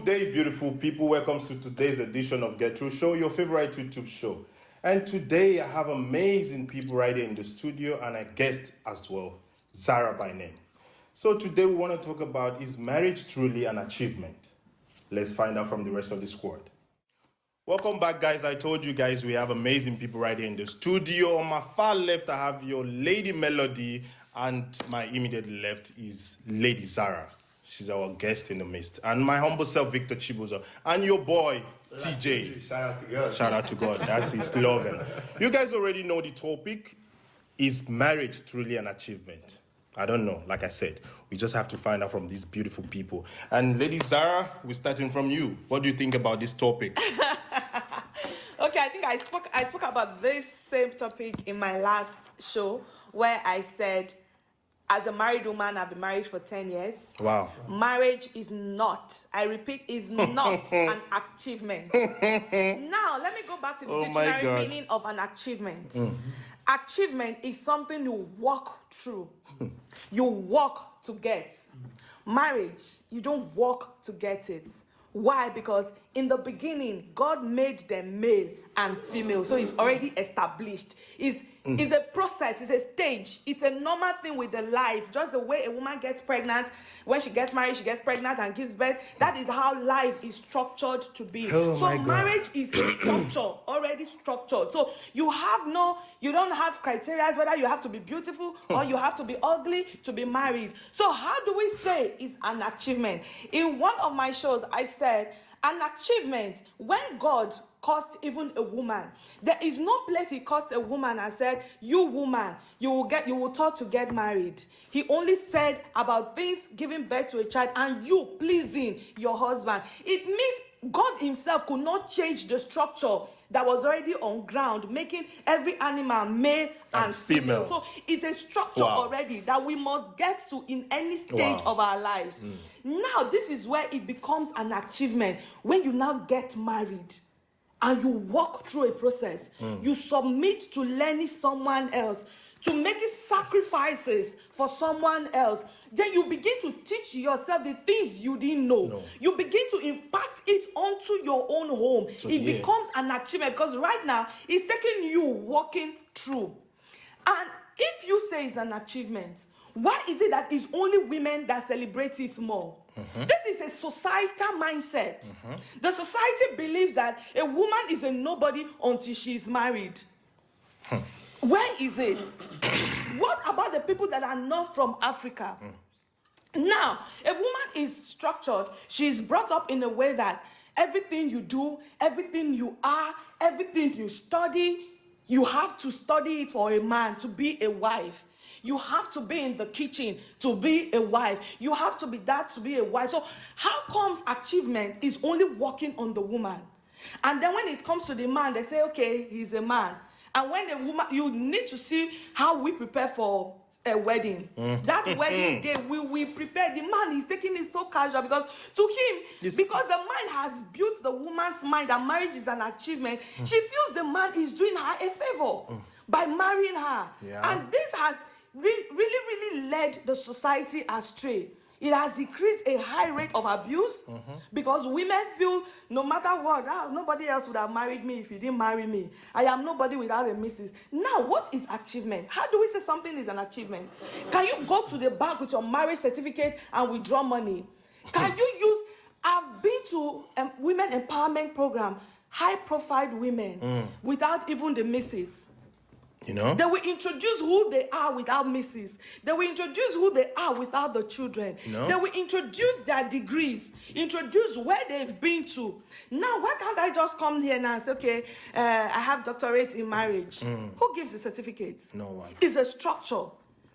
Good day, beautiful people. Welcome to today's edition of Get True Show, your favorite YouTube show. And today I have amazing people right here in the studio and a guest as well, Zara by name. So today we want to talk about, is marriage truly an achievement? Let's find out from the rest of the squad. Welcome back, guys. I told you guys we have amazing people right here in the studio. On my far left, I have your Lady Melody, and my immediate left is Lady Zara. She's our guest in the midst. And my humble self, Victor Chibuzo. And your boy, TJ. Shout out to God. Shout out to God. That's his slogan. You guys already know the topic. Is marriage truly an achievement? I don't know. Like I said, we just have to find out from these beautiful people. And Lady Zara, we're starting from you. What do you think about this topic? Okay, I think I spoke about this same topic in my last show where I said, as a married woman, I've been married for 10 years. Wow. Marriage is not, I repeat, is not an achievement. Now, let me go back to the dictionary meaning of an achievement. Achievement is something you walk through. You walk to get. Marriage, you don't walk to get it. Why? Because in the beginning, God made them male and female. So it's already established. It's a process. It's a stage. It's a normal thing with the life. Just the way a woman gets pregnant. When she gets married, she gets pregnant and gives birth. That is how life is structured to be. Oh, so marriage is a structure, already structured. So you don't have criteria whether you have to be beautiful or you have to be ugly to be married. So how do we say it's an achievement? In one of my shows, I said, an achievement, when God caused even a woman, there is no place he caused a woman and said, you woman, you will taught to get married. He only said about things giving birth to a child and you pleasing your husband. It means God himself could not change the structure that was already on ground, making every animal male and female. So it's a structure already that we must get to in any stage of our lives. Now, this is where it becomes an achievement. When you now get married and you walk through a process, you submit to learning someone else, to making sacrifices for someone else. Then you begin to teach yourself the things you didn't know. No. You begin to impact it onto your own home. So it becomes an achievement because right now it's taking you walking through. And if you say it's an achievement, why is it that it's only women that celebrate it more? This is a societal mindset. The society believes that a woman is a nobody until she is married. Where is it? What about the people that are not from Africa? Now, a woman is structured. She's brought up in a way that everything you do, everything you are, everything you study, you have to study it for a man to be a wife. You have to be in the kitchen to be a wife. You have to be that to be a wife. So how comes achievement is only working on the woman? And then when it comes to the man, they say, okay, he's a man. And when the woman, you need to see how we prepare for a wedding. That wedding day, we prepare. The man is taking it so casual because to him, because the man has built the woman's mind that marriage is an achievement, she feels the man is doing her a favor by marrying her. And this has really led the society astray. It has increased a high rate of abuse because women feel no matter what, nobody else would have married me if he didn't marry me. I am nobody without a missus. Now, what is achievement? How do we say something is an achievement? Can you go to the bank with your marriage certificate and withdraw money? Can you use, I've been to a women empowerment program, high profile women without even the missus. You know? They will introduce who they are without misses. They will introduce who they are without the children. You know? They will introduce their degrees, introduce where they've been to. Now, why can't I just come here now and say, okay, I have doctorate in marriage? Who gives the certificate? No one. It's a structure.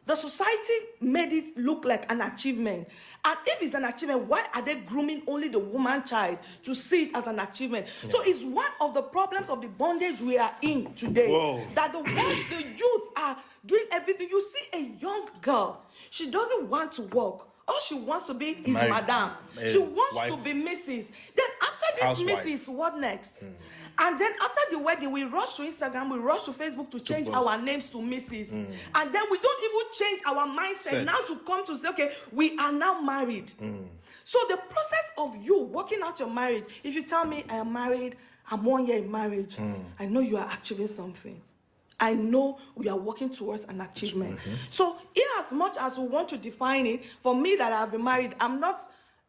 The society made it look like an achievement. And if it's an achievement, why are they grooming only the woman child to see it as an achievement? Yeah. So it's one of the problems of the bondage we are in today. That the youth are doing everything. You see a young girl, she doesn't want to work. All she wants to be is madam. She wants to be Mrs. Then after this housewife. Mrs. What next? And then after the wedding, we rush to Instagram, we rush to Facebook to change our names to Mrs. And then we don't even change our mindset now to come to say, okay, we are now married. So the process of you working out your marriage, if you tell me I am married, I'm 1 year in marriage, I know you are achieving something. I know we are working towards an achievement. So in as much as we want to define it, for me that I've been married,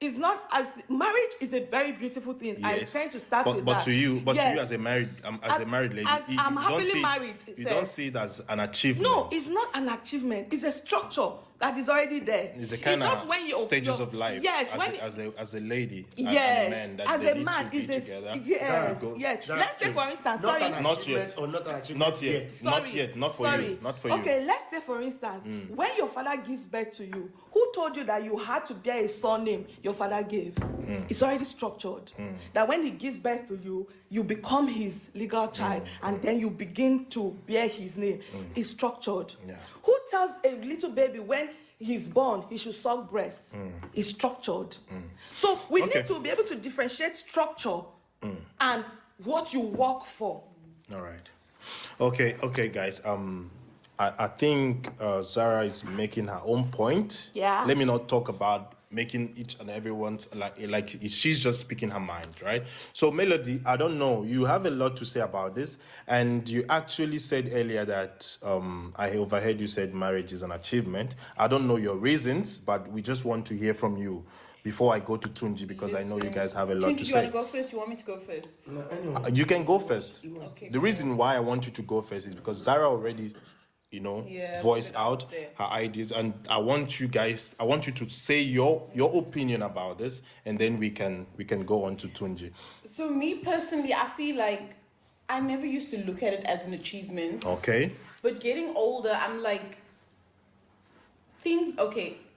it's not as marriage is a very beautiful thing. Yes. I tend to start with that. But to you as a married lady, I'm happily married. You don't see it as an achievement. No, it's not an achievement. It's a structure that is already there. It's a kind of stages of life. Yes, as a lady. Yes, and a man that as they a need man to be is a together. yes. Let's say for instance, not sorry, an Not achievement yet. or not an achievement. Not yet. Not yet. Not for you. Not for you. Okay, let's say for instance, when your father gives birth to you, who told you that you had to bear a surname your father gave? It's already structured. That when he gives birth to you, you become his legal child, and then you begin to bear his name. It's structured. Yeah. Who tells a little baby when he's born he should suck breast? It's structured. So we need to be able to differentiate structure and what you work for. All right. Okay, guys. I think Zara is making her own point. Yeah. Let me not talk about making each and everyone's like she's just speaking her mind, right? So Melody, I don't know. You have a lot to say about this, and you actually said earlier that I overheard you said marriage is an achievement. I don't know your reasons, but we just want to hear from you before I go to Tunji, because I know you guys have a lot to Tunji, say. you want to go first? You want me to go first? No, anyway. You can go first. Okay. The reason why I want you to go first is because Zara already, voiced out her ideas, and I want you to say your opinion about this, and then we can go on to Tunji. So me personally, I feel like I never used to look at it as an achievement. Okay. But getting older, I'm like,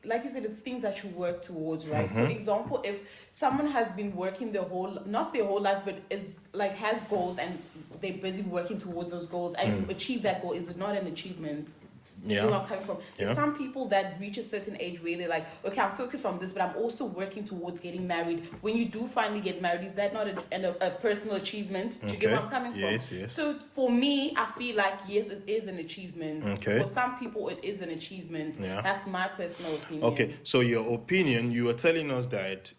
like you said, it's things that you work towards, right? So example, if someone has been working not their whole life, but has goals and they're busy working towards those goals, and you achieve that goal, is it not an achievement? Yeah. You know where I'm coming from? There's some people that reach a certain age where they're like, okay, I'm focused on this, but I'm also working towards getting married. When you do finally get married, is that not a personal achievement? Do you get where I'm coming from? Yes. So for me, I feel like, yes, it is an achievement. Okay. For some people, it is an achievement. Yeah. That's my personal opinion. Okay. So your opinion, you were telling us that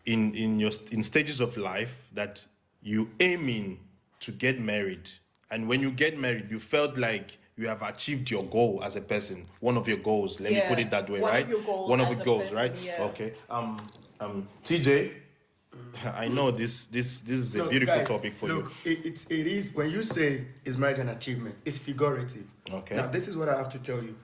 in stages of life that you aiming to get married, and when you get married, you felt like you have achieved your goal as a person, one of your goals. Let me put it that way, one right? Of your goals one of as the a goals, person, right? yeah. Okay. TJ, I know this is a beautiful topic for you. Look, it is, when you say is marriage an achievement, it's figurative. Okay. Now, this is what I have to tell you.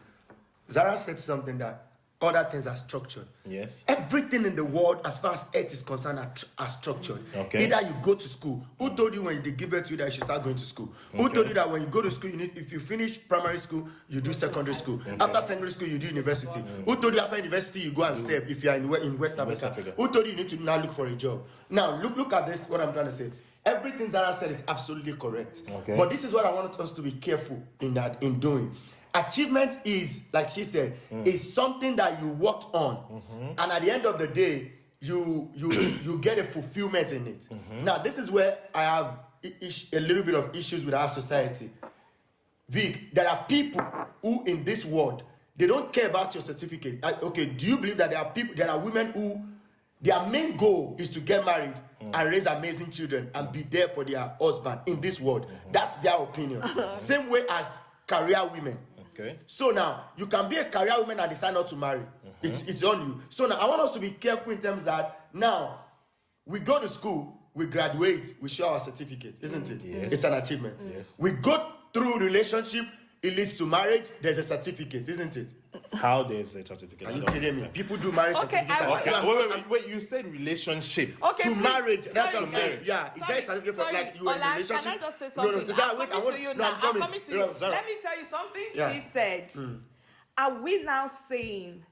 Zara said something that other things are structured. Yes. Everything in the world, as far as earth is concerned, are structured. Okay. Either you go to school. Who told you when they give birth to you that you should start going to school? Who told you that when you go to school, if you finish primary school, you do secondary school. After secondary school, you do university. Who told you after university, you go and serve if you are in West Africa? Who told you need to now look for a job? Now, look at this, what I'm trying to say. Everything Zara said is absolutely correct. Okay. But this is what I want us to be careful in doing. Achievement is, like she said, is something that you worked on, and at the end of the day, you get a fulfillment in it. Now, this is where I have a little bit of issues with our society. Vic, there are people who in this world, they don't care about your certificate. Okay, do you believe that there are women who their main goal is to get married and raise amazing children and be there for their husband in this world? That's their opinion. Same way as career women. Okay. So now, you can be a career woman and decide not to marry. It's on you. So now, I want us to be careful in terms that now, we go to school, we graduate, we show our certificate, isn't it? Yes. It's an achievement. Yes. We go through relationship, it leads to marriage, there's a certificate, isn't it? How there's a certificate? Are you kidding me? People do marriage Okay, certificate. Wait, you said relationship. Okay, To please. marriage, that's what I'm Sorry, saying. Yeah, is there a certificate for like you were in a Ola, relationship? Can I just say something? No, Zara, wait, I'm coming to you. No, Zara. Let me tell you something. Yeah. She said, are we now saying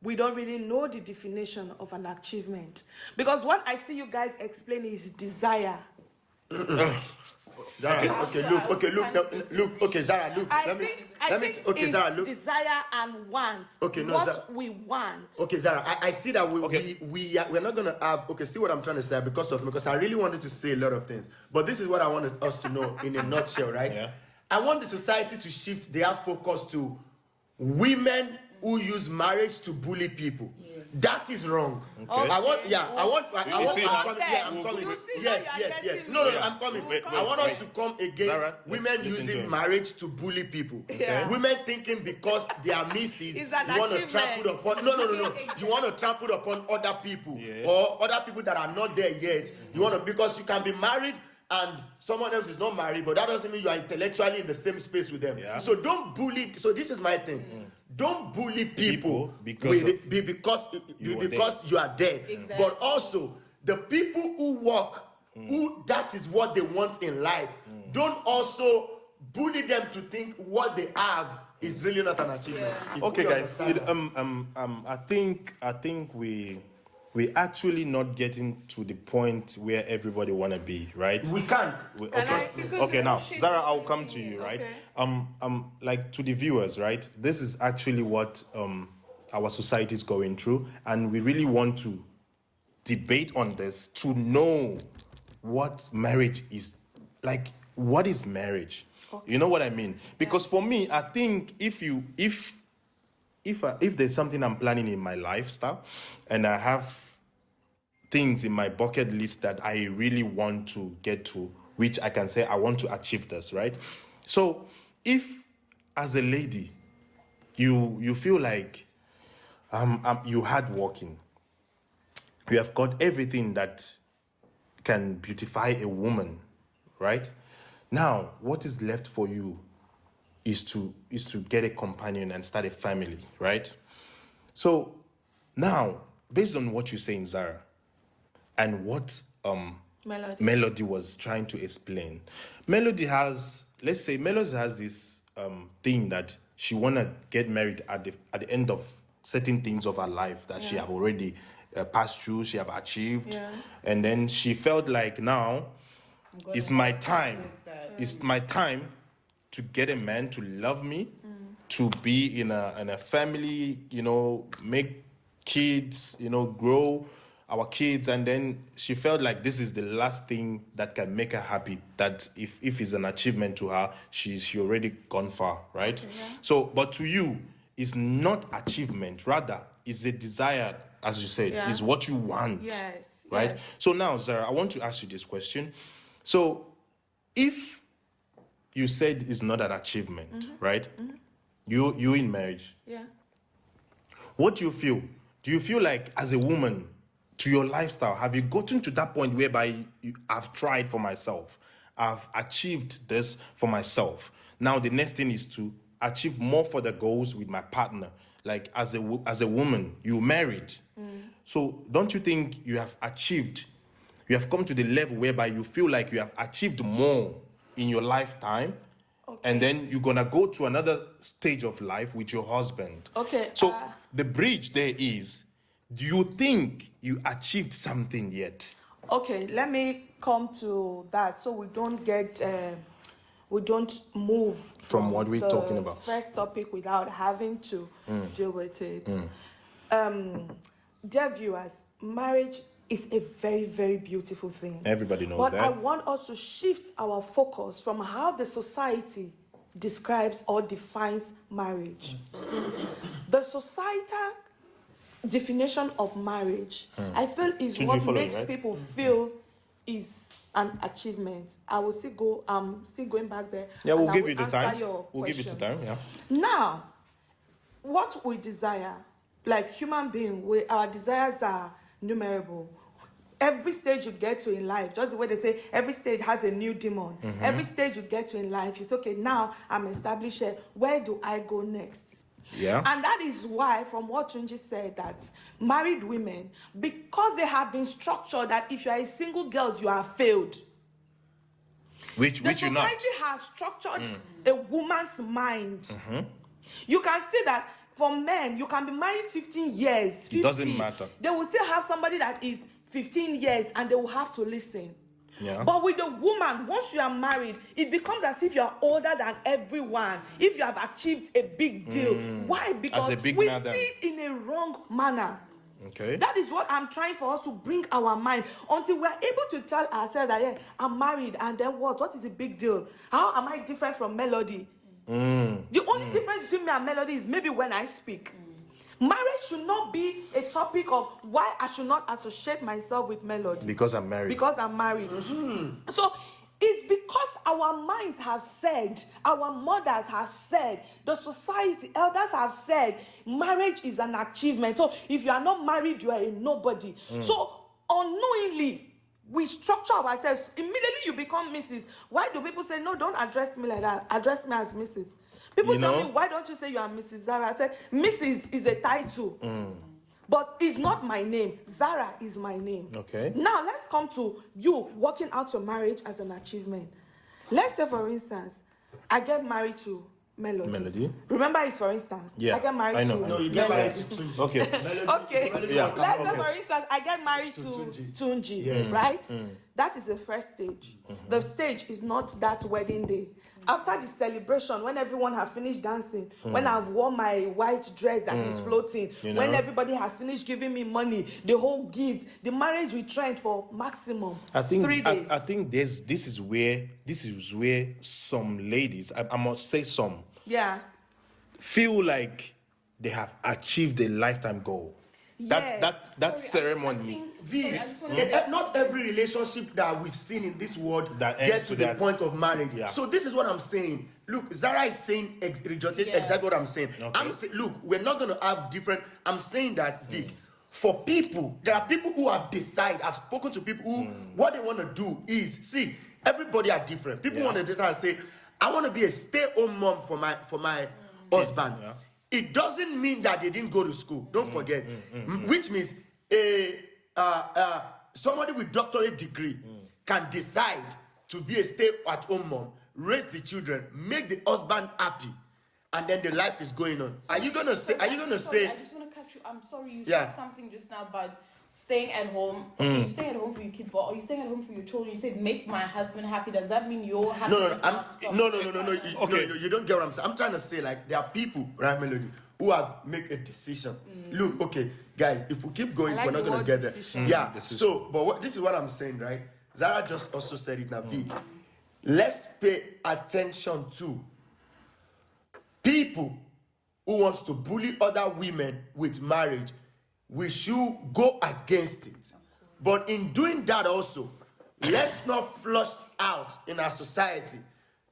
we don't really know the definition of an achievement? Because what I see you guys explain is desire. Zara, okay, Zara, look. I think it's Zara, look. desire and want. Okay, no, what Zara. we want. Okay, Zara, I see that we're not gonna have. Okay, see what I'm trying to say because I really wanted to say a lot of things, but this is what I wanted us to know in a nutshell, right? Yeah. I want the society to shift their focus to women who use marriage to bully people. Yes. That is wrong. Okay. I'm coming. Yes. No, I'm coming. Wait, I want us to come against Zara, women listen to using him. marriage to bully people. Yeah. Women thinking because they are misses, It's an you want to achievement. trample upon. No. You want to trample upon other people Yes. or other people that are not there yet. You want to, because you can be married and someone else is not married, but that doesn't mean you are intellectually in the same space with them. Yeah. So don't bully. So this is my thing. Don't bully people because because you are there. Exactly. But also the people who work, who that is what they want in life. Don't also bully them to think what they have is really not an achievement. Yeah. If Okay, we guys. understand that. I think we actually not getting to the point where everybody wanna be, right? We can't. Okay, now Zara, I'll come to you, right? Okay. Like to the viewers, right? This is actually what our society is going through, and we really want to debate on this to know what marriage is like. What is marriage? You know what I mean? Because for me, I think if there's something I'm planning in my lifestyle, and I have things in my bucket list that I really want to get to, which I can say I want to achieve this, right? So if as a lady you feel like you hardworking, you have got everything that can beautify a woman, right? Now what is left for you is to get a companion and start a family, right? So now, based on what you're saying, Zara, and what Melody was trying to explain, Melody has this thing that she wanna get married at the end of certain things of her life that she have already passed through, she have achieved, and then she felt like now it's my time. It's my time to get a man to love me, to be in a family, make kids, grow our kids, and then she felt like this is the last thing that can make her happy. That if it's an achievement to her, she already gone far, right? Yeah. So, but to you, it's not achievement. Rather, it's a desire, as you said, is what you want. Yes. Right. Yes. So now, Zara, I want to ask you this question. So, if you said it's not an achievement, right? You in marriage. Yeah. What do you feel? Do you feel like, as a woman, to your lifestyle, have you gotten to that point whereby I've tried for myself, I've achieved this for myself? Now the next thing is to achieve more for the goals with my partner. Like as a woman, you married, so don't you think you have come to the level whereby you feel like you have achieved more in your lifetime? Okay. And then you're gonna go to another stage of life with your husband. Okay. So the bridge there is, do you think you achieved something yet? Okay, let me come to that so we don't move From what we're the talking about. First topic without having to deal with it. Dear viewers, marriage is a very, very beautiful thing. Everybody knows but that. I want us to shift our focus from how the society describes or defines marriage. The societal definition of marriage, I feel, is Should what we follow, makes right? people feel is an achievement. I will still go. I'm still going back there. Yeah, we'll and I give will you the answer time. your We'll give you the question. time. Yeah. Now, what we desire, like human being, our desires are numerable. Every stage you get to in life, just the way they say, every stage has a new demon. Every stage you get to in life, you say, okay, now I'm established here. Where do I go next? Yeah. And that is why, from what Tunji said, that married women, because they have been structured that if you are a single girl, you are failed. Which The you're not. society has structured a woman's mind. You can see that for men, you can be married 15 years, 50. It doesn't matter. They will still have somebody that is 15 years and they will have to listen. Yeah. But with the woman, once you are married, it becomes as if you are older than everyone. If you have achieved a big deal. Why? Because a big we man then. see it in a wrong manner. Okay. That is what I'm trying for us to bring our mind until we're able to tell ourselves that, yeah, I'm married, and then what? What is the big deal? How am I different from Melody? The only difference between me and Melody is maybe when I speak. Marriage should not be a topic of why I should not associate myself with Melody. Because I'm married. Because I'm married. So it's because our minds have said, our mothers have said, the society, elders have said, marriage is an achievement. So if you are not married, you are a nobody. So unknowingly, we structure ourselves. Immediately you become Mrs. Why do people say, no, don't address me like that. Address me as Mrs. People tell me, why don't you say you are Mrs. Zara? I said, Mrs. is a title. But it's not my name. Zara is my name. Okay. Now let's come to you working out your marriage as an achievement. Let's say, for instance, I get married to Melody. Remember, it's for instance. Yeah, I get married I know. to No, you get married Melody. to Tunji. Okay. Okay. Yeah. Let's say, for instance, I get married to Tunji, Yes. right? That is the first stage. The stage is not that wedding day. After the celebration, when everyone has finished dancing, when I've worn my white dress that is floating, when everybody has finished giving me money, the whole gift, the marriage will trend for maximum 3 days. I think this is where some ladies, I must say some, Yeah. feel like they have achieved a lifetime goal. Yes. That ceremony. V, I just wanna say not every relationship that we've seen in this world That ends gets to the that. point of marriage. Yeah. So this is what I'm saying. Look, Zara is saying exactly what I'm saying. Okay. I'm saying, look, we're not going to have different. I'm saying that, Vic, for people, there are people who have decided. I've spoken to people who what they want to do is see. Everybody are different. People want to decide and say, I want to be a stay-home mom for my husband. Yeah. It doesn't mean that they didn't go to school. Don't forget, which means somebody with doctorate degree can decide to be a stay-at-home mom, raise the children, make the husband happy, and then the life is going on. Are you gonna say? I just want to cut you. I'm sorry, you said something just now about staying at home. Okay, you stay at home for your kids, but are you staying at home for your children? You said make my husband happy. Does that mean you're happy? No. Okay. You don't get what I'm saying. I'm trying to say, like, there are people, right, Melody, who have made a decision. Look, okay, guys, if we keep going, I like we're not the gonna word get there. decision. Yeah. Decision. So, but this is what I'm saying, right? Zara just also said it now. V, let's pay attention to people who wants to bully other women with marriage. We should go against it. But in doing that also, let's not flush out in our society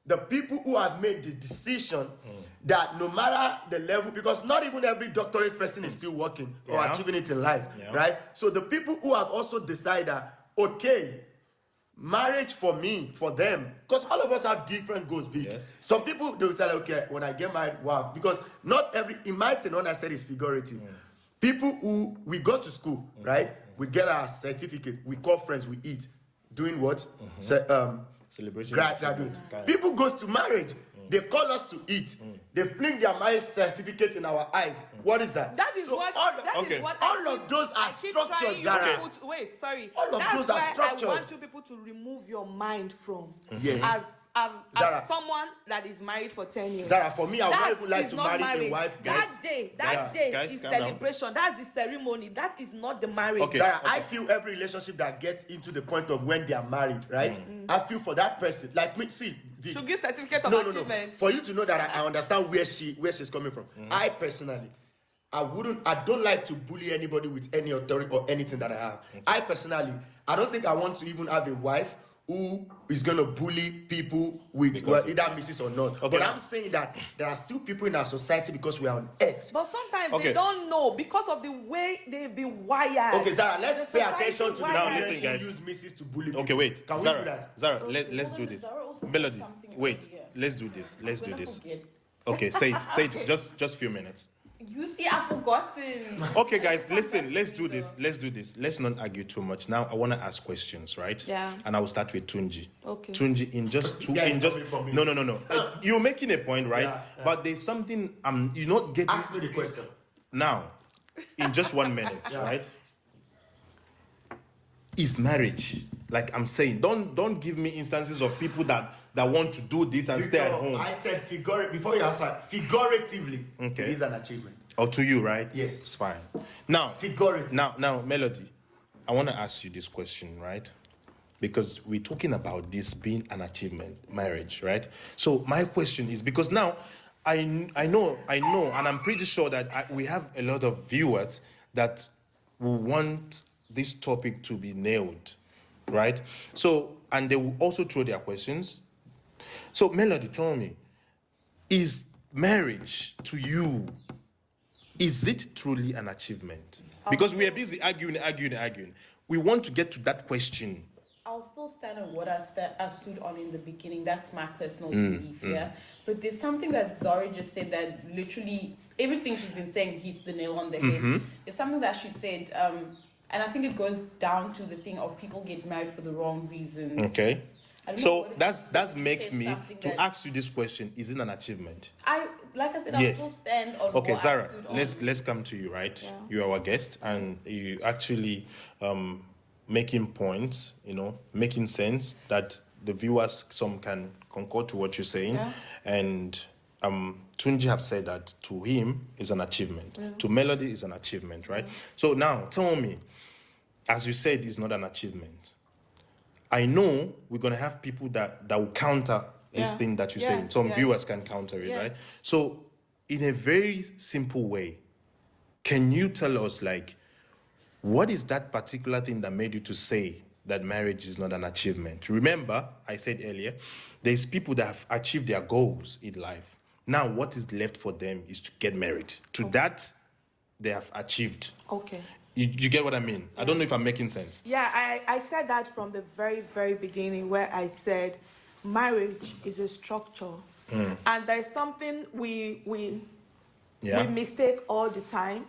the people who have made the decision that no matter the level, because not even every doctorate person is still working or achieving it in life, right? So the people who have also decided that, okay, marriage for me, for them, because all of us have different goals, Vic. Yes. Some people, they will tell, okay, when I get married, wow, because not every, in my thing, when I said it's figurative, people who, we go to school, right? We get our certificate, we call friends, we eat. Doing what? Celebration. Graduate. People goes to marriage. They call us to eat. They fling their marriage certificate in our eyes. What is that? That is So what. all, That is what all I of keep- those are I keep structured, trying you Zara. to put- Wait, sorry. All of That's those are why structured. I want you people to remove your mind from. Yes. As Zara. someone that is married for 10 years. Zara, for me, I would not That even like is to not marry a marriage. wife, That guys. day Guys, is calm down. celebration. That's the ceremony. That is not the marriage. Okay. Zara, I feel every relationship that gets into the point of when they are married, right? I feel for that person. Like me, see, Vic, To give certificate of no. achievement. For you to know that I understand where she's coming from. I personally, I don't like to bully anybody with any authority or anything that I have. I personally, I don't think I want to even have a wife who is gonna bully people with either misses or not. Okay. But I'm saying that there are still people in our society because we are on earth. But sometimes Okay. they don't know because of the way they've been wired. Okay, Zara, let's The pay society attention to the wired. Now women listen, who guys. use misses to bully people. Okay, wait. Can we Zara, do that? Zara, let's do this. Zara also said Melody, something wait. earlier. Let's do this. Let's do I'm gonna this. forget. Okay, say it. Just few minutes. You see, I've forgotten. Okay, guys, listen. Let's do this. Let's not argue too much. Now, I want to ask questions, right? Yeah. And I will start with Tunji. Okay. Tunji, in just two. guy is In just coming for me. no. You're making a point, right? Yeah. But there's something you're not getting. Ask me the question. Now, in just 1 minute, right? Is marriage Like I'm saying, don't give me instances of people that want to do this and stay at home. I said before you answer, figuratively, Okay. it is an achievement. Or to you, right? Yes. It's fine. Now, Figurative. Now, Melody, I want to ask you this question, right? Because we're talking about this being an achievement, marriage, right? So my question is, because now I know, and I'm pretty sure that we have a lot of viewers that will want this topic to be nailed, right? So, and they will also throw their questions. So, Melody, tell me, is marriage to you, is it truly an achievement? Because we are busy arguing. We want to get to that question. I'll still stand on what I stood on in the beginning. That's my personal belief, yeah. But there's something that Zara just said that literally everything she's been saying hit the nail on the head. There's something that she said, and I think it goes down to the thing of people get married for the wrong reasons. Okay. I don't know So what it that is. She makes said me something to that- ask you this question: is it an achievement? Like I said, Yes. I'll still stand on Okay, what Zara, I stood on. let's come to you, right? Yeah. You are our guest, and you actually making points, making sense that the viewers some can concord to what you're saying, Yeah. and Tunji have said that to him is an achievement, to Melody is an achievement, right? So now tell me, as you said, it's not an achievement. I know we're gonna have people that will counter this Yeah. thing that you're Yes, saying. Some yes. viewers can counter it, Yes. right? So, in a very simple way, can you tell us, like, what is that particular thing that made you to say that marriage is not an achievement? Remember, I said earlier, there's people that have achieved their goals in life. Now, what is left for them is to get married. To that, they have achieved. Okay. You get what I mean? I don't know if I'm making sense. Yeah, I said that from the very, very beginning, where I said marriage is a structure. And there's something we Yeah. mistake all the time.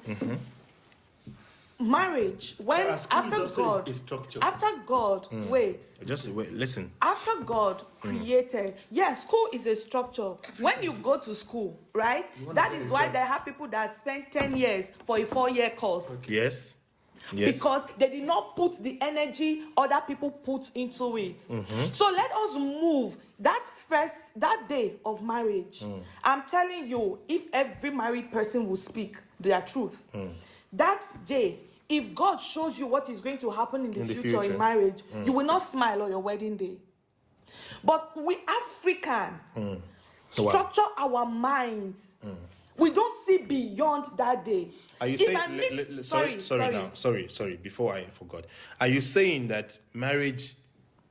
Marriage, when Sarah, school is after also God, a structure. after God, wait, Just wait, listen. after God created, yes, school is a structure. When you go to school, right? That get is a why job. there are people that spend 10 years for a 4-year course. Yes. Yes. Because they did not put the energy other people put into it. So let us move that day of marriage. I'm telling you, if every married person will speak their truth, that day, if God shows you what is going to happen in the future in marriage, you will not smile on your wedding day. But we African structure our minds. We don't see beyond that day. Are you If saying? I meet- Sorry. Before I forgot, are you saying that marriage,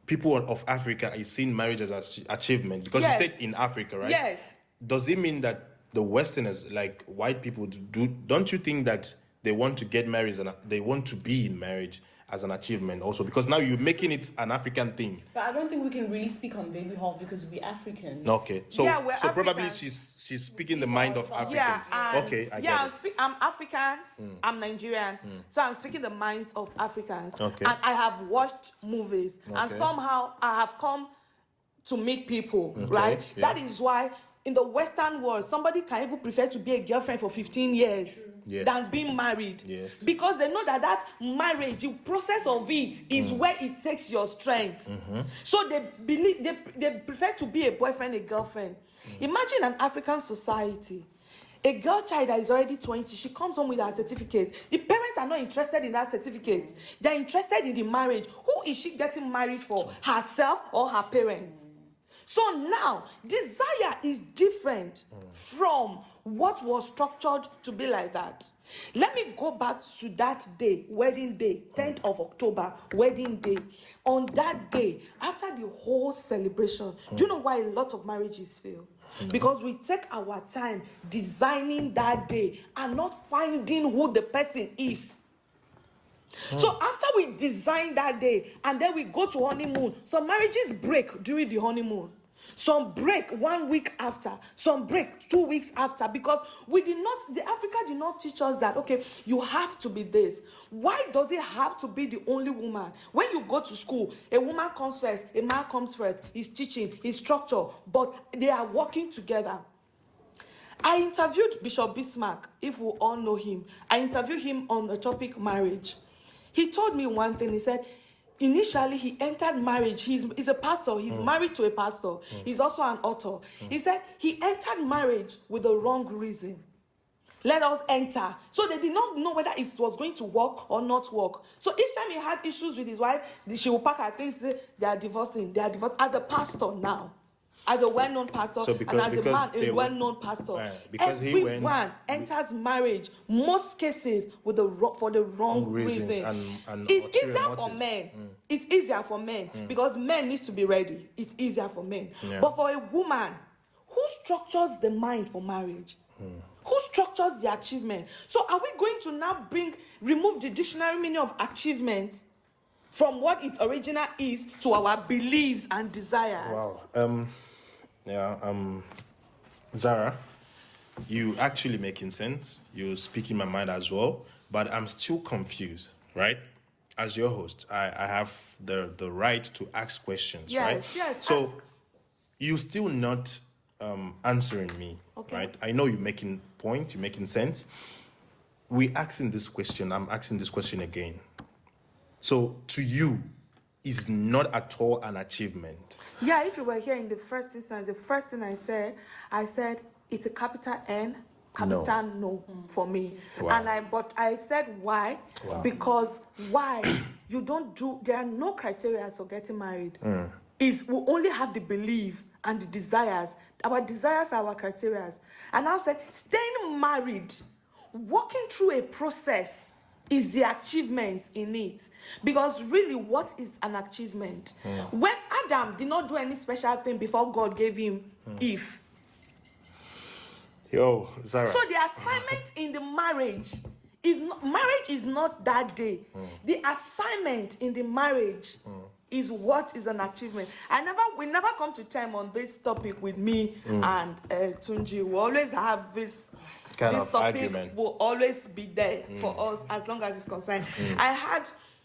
people of Africa, is seeing marriage as an achievement? Because Yes. you said in Africa, right? Yes. Does it mean that the Westerners, like white people, don't you think that they want to get married and they want to be in marriage as an achievement also? Because now you're making it an African thing. But I don't think we can really speak on their behalf because we're Africans. Okay, so Yeah, we're probably Africans. she's speaking the mind of Africans. Yeah, and Okay, I get yeah, it. I'm African, I'm Nigerian, so I'm speaking the minds of Africans. Okay. And I have watched movies, and Okay. somehow I have come to meet people, right? yeah. That is why in the Western world, somebody can even prefer to be a girlfriend for 15 years Yes. than being married. Yes. Because they know that marriage, the process of it is where it takes your strength. So they believe they prefer to be a boyfriend, a girlfriend. Imagine an African society. A girl child that is already 20, she comes home with her certificate. The parents are not interested in that certificate. They're interested in the marriage. Who is she getting married for? Herself or her parents? So now, desire is different from what was structured to be like that. Let me go back to that day, wedding day, 10th of October, wedding day. On that day, after the whole celebration, do you know why a lot of marriages fail? Because we take our time designing that day and not finding who the person is. So after we design that day and then we go to honeymoon, some marriages break during the honeymoon. Some break 1 week after, some break 2 weeks after, because the Africa did not teach us that, okay, you have to be this. Why does it have to be the only woman? When you go to school, a woman comes first, a man comes first, he's teaching, he's structure, but they are working together. I interviewed Bishop Bismarck, if we all know him. I interviewed him on the topic marriage. He told me one thing. He said, initially he entered marriage. He's a pastor. He's married to a pastor. He's also an author. He said he entered marriage with the wrong reason. Let us enter. So they did not know whether it was going to work or not work. So each time he had issues with his wife, she will pack her things, say they are divorcing. They are divorced. As a pastor now, as a well-known pastor, So and as a man, a well-known pastor, because everyone enters marriage, most cases with for the wrong reason. And it's easier for motives. men. It's easier for men because men needs to be ready. It's easier for men. Yeah. But for a woman, who structures the mind for marriage? Who structures the achievement? So are we going to now remove the dictionary meaning of achievement from what its original is to our beliefs and desires? Wow. Zara, you actually making sense. You speaking my mind as well, but I'm still confused, right? As your host, I have the right to ask questions, right? Yes, So ask. you still not answering me, Okay. right? I know you're making point, you're making sense. We asking this question. I'm asking this question again. So to you, is not at all an achievement. Yeah, if you were here in the first instance, the first thing I said it's a capital N, capital no for me. Wow. But I said why? Wow. Because why? There are no criteria for getting married. We only have the belief and the desires. Our desires are our criteria. And I said, staying married, walking through a process is the achievement in it. Because really, what is an achievement? When Adam did not do any special thing before God gave him Eve. Yo, Zara. So the assignment in the marriage is not that day. The assignment in the marriage is what is an achievement. We never come to term on this topic with me and Tunji. We always have this of topic argument. will always be there for us as long as it's concerned.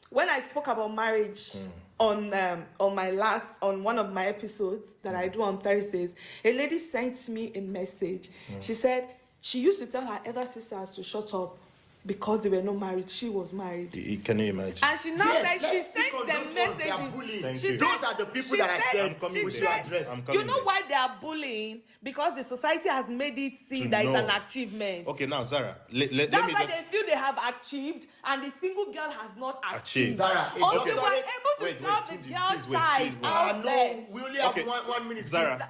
When I spoke about marriage on one of my episodes that I do on Thursdays, a lady sent me a message. She said she used to tell her elder sisters to shut up because they were not married. She was married. Can you imagine? And she now she sent them messages. Those are the people that I said we should address. You know why they are bullying? Because the society has made it see that it's an achievement. Okay, now Zara, let me That's why just... they feel they have achieved, and the single girl has not achieved. Zara, Until we are able to tell the girl child out there. We only have 1 minute. Zara,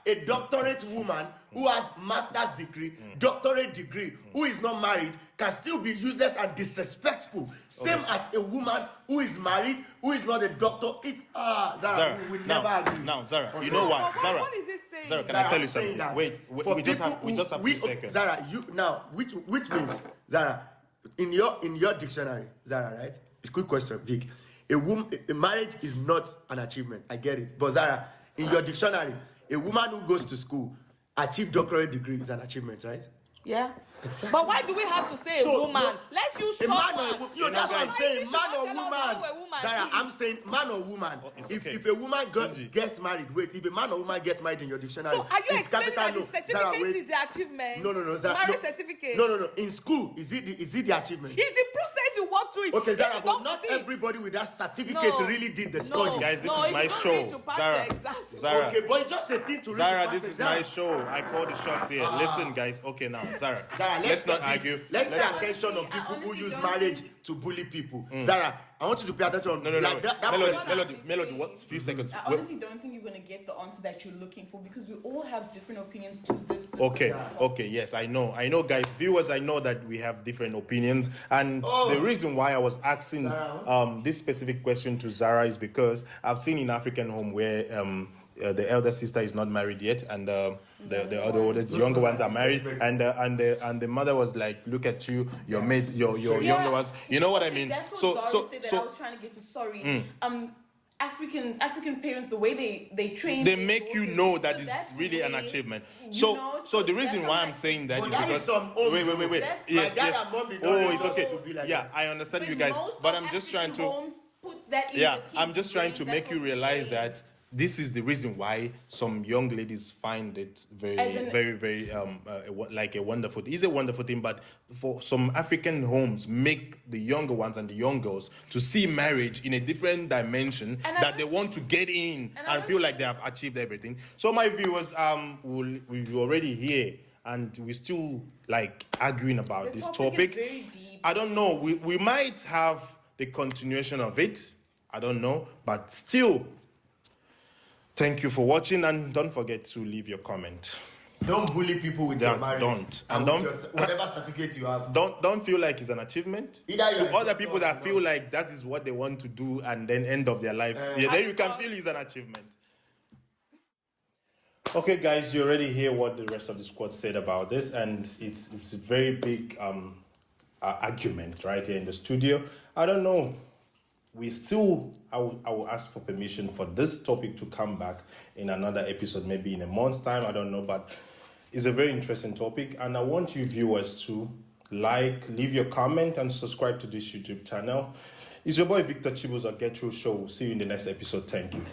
a doctorate woman who has master's degree, doctorate degree, who is not married, can still be useless and disrespectful. Same as a woman who is married, who is not a doctor. It's Zara, we will never agree. Now, Zara, you know what? Zara, What is it saying? Zara, can I tell you something? Wait, we just have 2 seconds. Zara, which means Zara, in your dictionary, Zara, right? It's a quick question, Vic. A marriage is not an achievement. I get it, but Zara, in your dictionary, a woman who goes to school, achieve doctorate degree is an achievement, right? Yeah. Exactly. But why do we have to say a woman? Let's use a man someone. or a woman. That's what I'm saying. Man or woman. Zara, please. I'm saying man or woman. If a woman gets married, if a man or woman gets married in your dictionary, So are you it's explaining that capital the no. certificate Zara, wait. is the achievement? No, Zara. Marriage certificate. No. In school, is it the achievement? It's the process you walk through it. Okay, If Zara, you but don't not see- everybody with that certificate really did the study. Guys, this No, is if my you don't show. need to pass Zara, the exam. Zara, Okay, but it's just a thing to read. Zara, to this pass is exam. my show. I call the shots here. Listen, guys. Okay, now, Zara, Zara, let's not argue. Let's pay attention on I people who honestly use don't marriage to bully people. Zara, I want you to pay attention on No. like that Melody, what? Few seconds. I honestly don't think you're going to get the answer that you're looking for because we all have different opinions to this. Okay, yes, I know, guys, viewers, I know that we have different opinions, and the reason why I was asking this specific question to Zara is because I've seen in African home where the elder sister is not married yet, and the younger ones are married, and the mother was like, "Look at you, your mates, your younger ones." You know what I mean? That's what Zara said that I was trying to get to. Sorry. African parents, the way they train, they make you know that so it's that's really an the way, achievement. So The reason that's why what I'm saying that But is that because is some old wait. That's- Yes. My dad and mom did not Oh, raise it's us okay. to be like Yeah, that. I understand but you guys, most but of I'm just trying African to. homes put that in Yeah, the kids' I'm just trying to brains, make that's you what we're realize saying. that this is the reason why some young ladies find it very like a wonderful. It's a wonderful thing, but for some African homes, make the younger ones and the young girls to see marriage in a different dimension that they want to get in and feel like they have achieved everything. So my viewers, we already here and we still like arguing about this topic. Is very deep. I don't know. We might have the continuation of it. I don't know, but still. Thank you for watching, and don't forget to leave your comment. Don't bully people with your marriage. Don't. And don't whatever certificate you have. Don't feel like it's an achievement. Either to other people that feel like that is what they want to do, and then end of their life, then you can feel it's an achievement. Okay, guys, you already hear what the rest of the squad said about this, and it's a very big argument right here in the studio. I don't know. I will ask for permission for this topic to come back in another episode, maybe in a month's time. I don't know, but it's a very interesting topic, and I want you viewers to leave your comment, and subscribe to this YouTube channel. It's your boy Victor Chibu's Get True Show. See you in the next episode. Thank you.